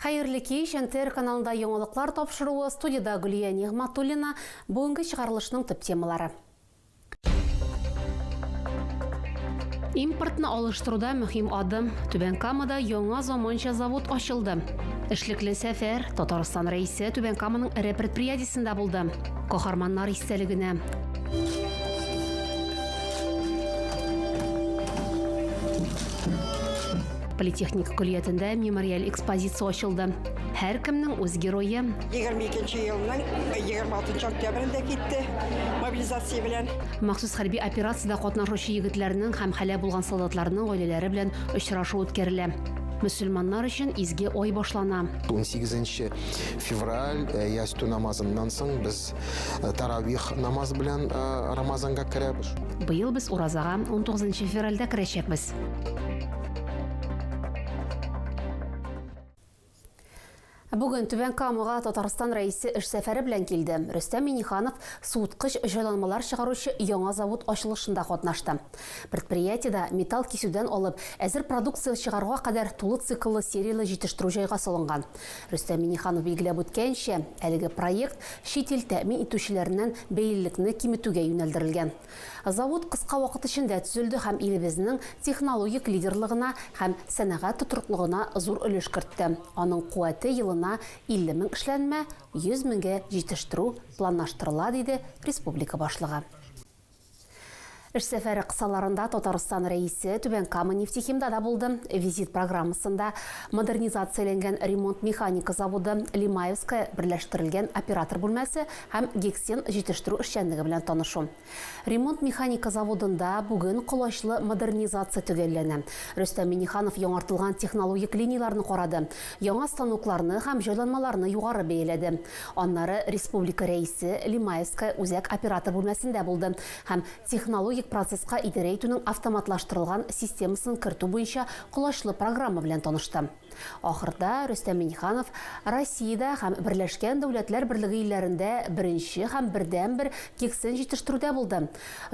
Хайырлы кеш, НТР каналында яңалыклар тапшыруы, студияда Гүлия Нигматуллина, бүгінгі шығарылышының төп темалары. Импортны алыштыруда мөһим адым. Түбән Камада яңа заманча завод ачылды. Эшлекле сәфәр Татарстан рәисе Түбән Каманың ире предприятиесендә булды. Каһарманнар истәлегенә. Политехника көллиятендә мемориаль экспозиция ачылды. Һәр кемнең үз герое. 22 елның 26 октябрендә китте мобилизация белән. Махсус хәрби операциядә катнашучы егетләрнең һәм хәлак булган солдатларның гаиләләре белән очрашу үткәрелә. Мөселманнар өчен изге ай башлана. 18 февраль ясту намазыннан соң без таравих намаз белән Рамазанга керәбез. Быел без уразага 19 февральдә керәчәкбез. Бүген Түбән Камага Татарстан рәисе эш сәфәре белән килде. Рөстәм Миңнеханов суыткыч җайланмалар чыгаручы яңа завод ачылышында катнашты. Предприятиедә металл кисүдән алып, әзер продукция чыгарга кадәр тулы цикллы сериялы җитештерү җайга салынган. Рөстәм Миңнеханов билгеләп үткәнчә, әлеге проект чит ил тәэмин итүчеләреннән бәйлелекне киметүгә юнәлдерелгән. Завод кыска вакыт эчендә төзелде һәм илебезнең технологик лидерлыгына һәм сәнәгать тотрыклыгына зур өлеш кертте. Аның куәте елына 50 мең эшләнмә, 100 меңгә җитештерү планлаштырыла, диде республика башлыгы. Эш сәфәре кысаларында Татарстан рәисе Түбән Кама нефтехимда да булды. Визит программасында модернизацияләнгән ремонт механика заводы, Лимаевская берләштерелгән оператор бүлмәсе һәм гексен җитештерү эшчәнлеге белән танышу. Ремонт механика заводында бүген колачлы модернизация төгәлләнә. Рөстәм Миңнеханов яңартылган технологик линияларны карады, яңа станокларны һәм җайланмаларны югары бәяләде. Аннары республика рәисе Лимаевская үзәк оператор бүлмәсендә булды һәм технологик процесска идарә итүнең автоматлаштырылган системасын кертү буенча колачлы программа белән танышты. Ахырда Рөстәм Миңнеханов Россиядә һәм Берләшкән Дәүләтләр Берлеге илләрендә беренче һәм бердәнбер кексен җитештерүдә булды.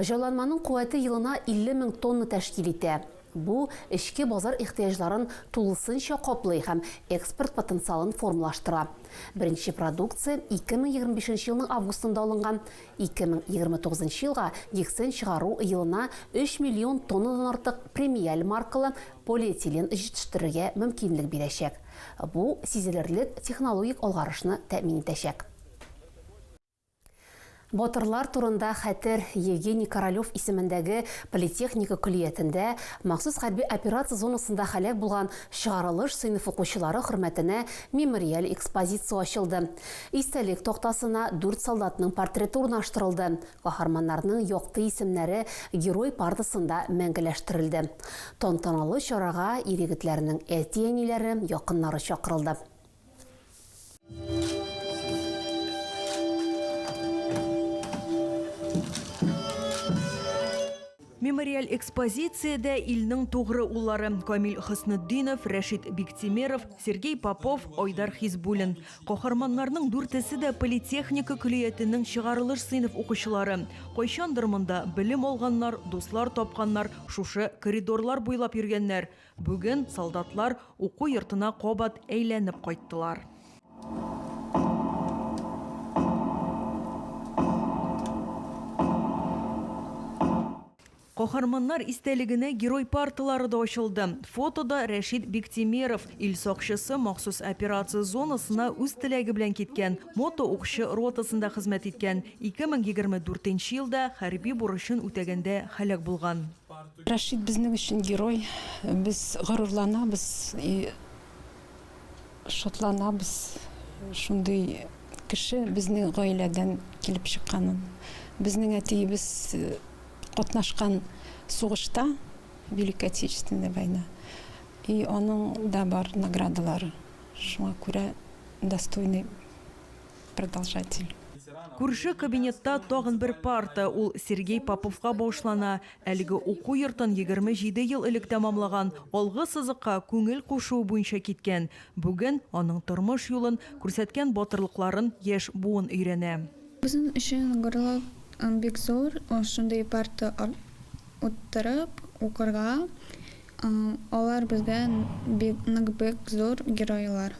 Җайланманың куәте елына 50 мең тонна тәшкил итә. Бу эчке базар ихтыяҗларын тулысынча каплый һәм экспорт потенциалын формалаштыра. Беренче продукция 2025 елның августында алынган, 2029 елга гексен чыгару елына 3 миллион тоннадан артык премиаль маркалы полиэтилен җитештерергә мөмкинлек бирәчәк. Бу сизелерлек технологик алгарышны тәэмин итәчәк. Батырлар турында хәтер Евгений Королев исемендәге политехника көллиятендә махсус хәрби операция зонасында хәлак булган чыгарылыш сыйныф укучылары хөрмәтенә мемориаль экспозиция ачылды. Истәлек тактасына 4 солдатның портреты урнаштырылды. Каһарманнарның якты исемнәре герой партасында мәңгеләштерелде. Тантаналы чарага ир-егетләрнең әти-әниләре, якыннары чакырылды. Мемориаль экспозициядә илнең тугры уллары Камил Хөснетдинов, Рәшит Биктимеров, Сергей Попов, Айдар Хизбуллин. Каһарманнарның дүртесе дә политехника көллиятенең чыгарылыш сыйныф укучылары. Кайчандыр монда белем алганнар, дуслар тапканнар, шушы коридорлар буйлап йөргәннәр. Бүген солдатлар уку йортына кабат әйләнеп кайттылар. Каһарманнар истәлегенә герой парталары да ачылды. Фотода Рәшит Биктимеров, ил сакчысы махсус операция зонасына үз теләге белән киткән, мото укчы ротасында хезмәт иткән. 2024 елда хәрби бурычын үтәгәндә хәлак булган. Рәшит безнең өчен герой. Без горурланабыз, шатланабыз. Шундый кеше безнең гаиләдән килеп чыкканын. Безнең әтиебез катнашкан сугышта, Великая Отечественная война. И аның да бар наградалары. Шуңа күрә достойный продолжатель. Күрше кабинетта тагын бер парта, ул Сергей Поповка башлана. Әлеге уку йортын 27 ел элек тәмамлаган, алгы сызыкка күңел кушуы буенча киткән. Бүген аның тормыш юлын күрсәткән батырлыкларын яшь буын өйрәнә. Безнең өчен горлык бик зур, шундый парта утырып укырга, алар безгә бик зур геройлар.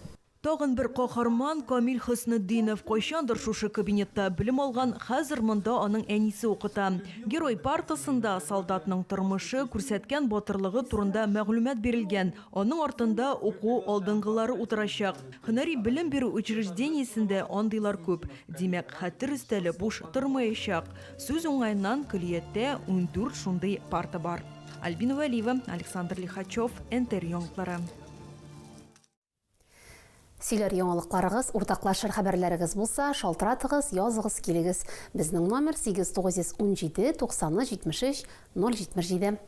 Тагын бер каһарман Камил Хөснетдинов кайчандыр шушы кабинетта белем алган, хәзер монда аның әнисе укыта. Герой партасында солдатның тормышы, күрсәткән батырлыгы турында мәгълүмат бирелгән. Аның артында уку алдынгылары утырачак. Һөнәри белем бирү учреждениесендә андыйлар күп. Димәк, хәтер өстәле буш тормаячак. Сүз уңайыннан көлияттә 14 шундый парта бар. Альбина Вәлиева, Александр Лихачев, НТР яңалыклары. Сөйләр яңалыкларыгыз, уртаклашыр хәбәрләрегез булса, шалтыратыгыз, языгыз килегез. Безнең номер 8917 90 73 077.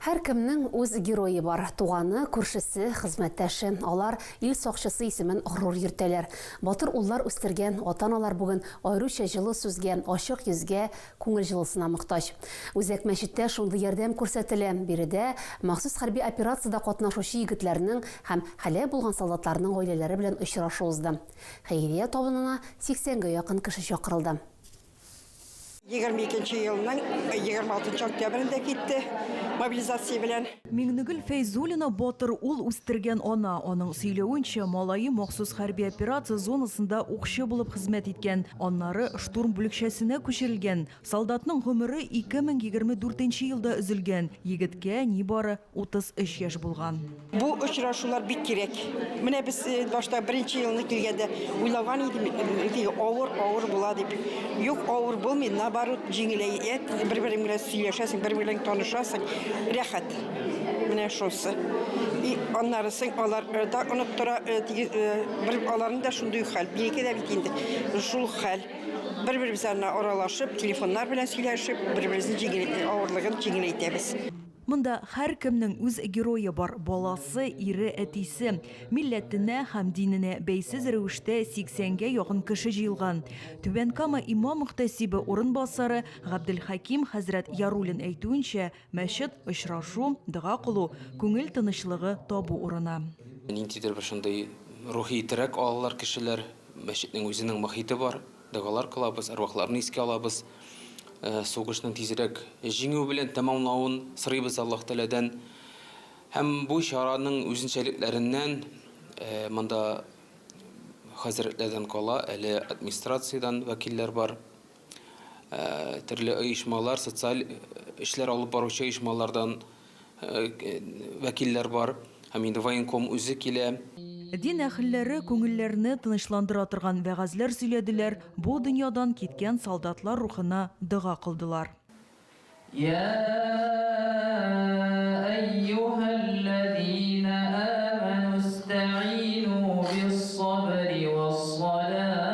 Һәр кемнең үз геройы бар. Туганы, күршесе, хезмәттәше. Алар ил сакчысы исемен горур йөртәләр. Батыр уллар үстергән ата-аналар бүген аеруча җылы сүзгә, ачык йөзгә, күңел җылысына мохтаҗ. Үзәк мәчеттә шундый ярдәм күрсәтелә. Биредә махсус хәрби операциядә катнашучы егетләрнең һәм һәлак булган солдатларның гаиләләре белән очрашу узды. Хәйрия табынына 80-гә якын кеше чакырылды. 22 елның 26 октябрендә китте мобилизация белән. Миңнегөл Фәйзуллина батыр ул үстергән ана. Аның сөйләвенчә, малайы махсус хәрби операция зонасында укчы булып хезмәт иткән. Аннары штурм бүлекчәсенә күчерелгән. Солдатның гомере 2024 елда өзелгән. Егеткә нибары 33 яшь булган. Бу очрашулар бик кирәк. Менә без башта беренче елны килгәндә уйлаган идем, авыр була дип. Юк, авыр булмый, наоборот, җиңеләй. Бер-берең белән сөйләшәсең, бер-берең танышасың. Рәхәт. Менә шусы. И аннарысын алар да оныттыра, бер аларның да шундый хәл. Бигә дә бит инде. Шул хәл. Бер-беребезне аралашып, телефоннар белән сөйләшеп, бер-беребезнең авырлыгын җиңеләйтәбез. Монда һәр кемнең үз герое бар. Баласы, ире, әтисе. Милләтенә һәм диненә бәйсез рәвештә 80-гә якын кеше җыелган. Түбән Кама имам мөхтәсибе урынбасары Габделхаким хәзрәт Ярулин әйтүенчә, мәчет очрашу, дога кылу, күңел тынычлыгы табу урына. Ниндидер бер шундый рухи терәк алалар кешеләр, мәчетнең үзенең мохите бар. Догалар кылабыз, арвахларны искә алабыз. Сугышның тизрәк җиңү белән тәмамлавын сорыйбыз Аллаһ Тәгаләдән. Һәм бу чараның үзенчәлекләреннән монда хәзрәтләрдән кала, әле администрациядән вәкилләр бар. Төрле оешмалар, социаль эшләр алып баручы оешмалардан вәкилләр бар. Һәм инде военком үзе килә. Дин әһелләре күңелләрне тынычландыра торган вәгазьләр сөйләделәр, бу дөньядан киткән солдатлар рухына дога кылдылар. Я أيها آمنوا استعينوا بالصبر والصلاة.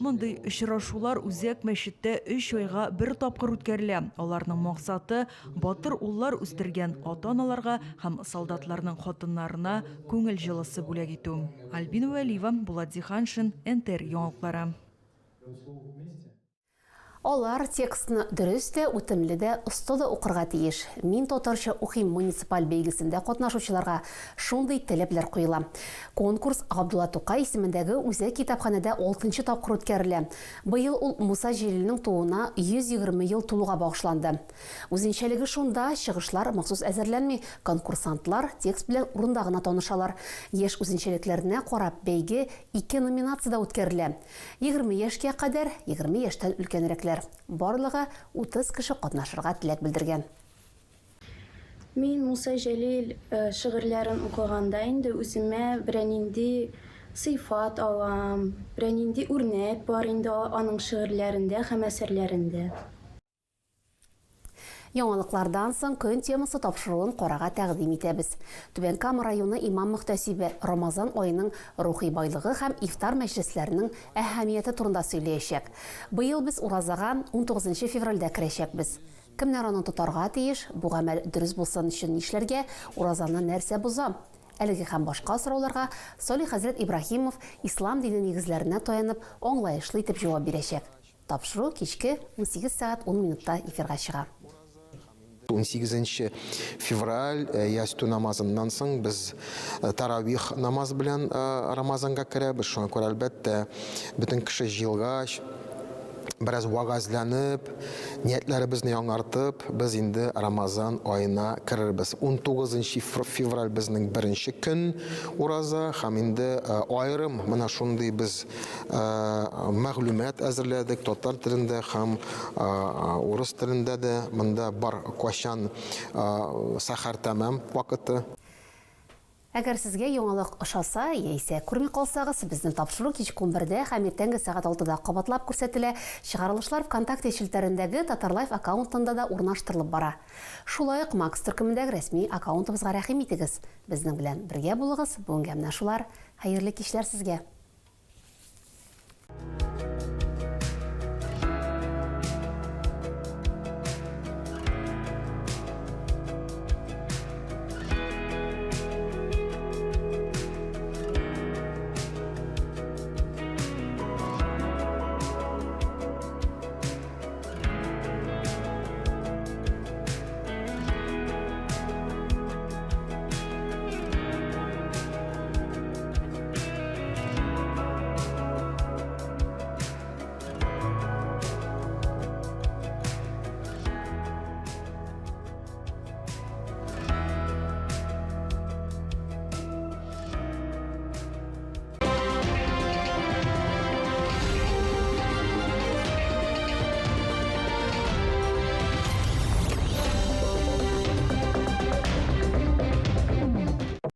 Мондый очрашулар үзәк мәчеттә 3 айга бер тапкыр үткәрелә. Аларның максаты батыр уллар үстергән ата-аналарга һәм солдатларның хатыннарына күңел җылысы бүләк итү. Альбина Вәлиева, Булат Зиханшин, НТР яңалыклары. Алар текстны дөрес тә, үтемле дә, оста да укырга тиеш. Мин татарча укыйм муниципаль бәйгесендә катнашучыларга шундый таләпләр куела. Конкурс Габдулла Тукай исемендәге үзәк китапханәдә 6-нчы тапкыр үткәрелә. Быел ул Муса Җәлилнең тууына 120 ел тулуга багышланды. Үзенчәлеге шунда чыгышлар махсус әзерләнми, конкурсантлар текст белән урында гына танышалар. Яшь үзенчәлекләренә карап бәйге 2 номинациядә үткәрелә. 20 яшькә кадәр, 20 яшьтән өлкәнрәк. Барлыгы 30 кеше катнашырга теләк белдергән. Мин Муса Җәлил шигырьләрен укыганда инде үземә бернинди сыйфат алам, бернинди үрнәк бар инде аның шигырьләрендә һәм әсәрләрендә. Яңалыклардан соң көн темасы тапшыруын карага тәкъдим итәбез. Түбән Кама районы имам мөхтәсибе Рамазан аеның рухи байлыгы һәм ифтар мәҗлесләренең әһәмияте турында сөйләячәк. Быел без уразага 19 февральдә керәчәкбез. Кемнәр аны тотарга тиеш, бу гамәл дөрес булсын өчен нишләргә, уразаны нәрсә боза? Әлеге һәм башка сорауларга Салих хәзрәт Ибраһимов ислам дине нигезләренә таянып, аңлаешлы итеп җавап бирәчәк. Тапшыру кичке 18 сәгать 10 минутта эфирга чыга. 18 февраль ясту намазыннан соң без таравих намаз белән Рамазанга керәбез. Шуңа күрә әлбәттә бөтен кеше җыелгач Biraz вагазланып, ниятләребезне яңартып, без инде Рамазан айына керербез. 19 февраль безнең беренче көн ураза, һәм инде айрым менә шундый без мәгълүмат әзерләдек татар телендә һәм урыс телендә дә. Монда бар кашан сахар тәмам вакыты. Әгәр сезгә яңалык ошаса, яисә күрми калсагыз, безнең тапшыру кичке 11-дә һәм иртәнге сәгать 6-да кабатлап күрсәтелә. Чыгарылышлар ВКонтакте челтәрендәге Татарлайф аккаунтында да урнаштырылып бара. Шулай ук Макс төркемендәге рәсми аккаунтыбызга рәхим итегез. Безнең белән бергә булыгыз. Бүгенгә менә шулар. Хәерле кичләр сезгә.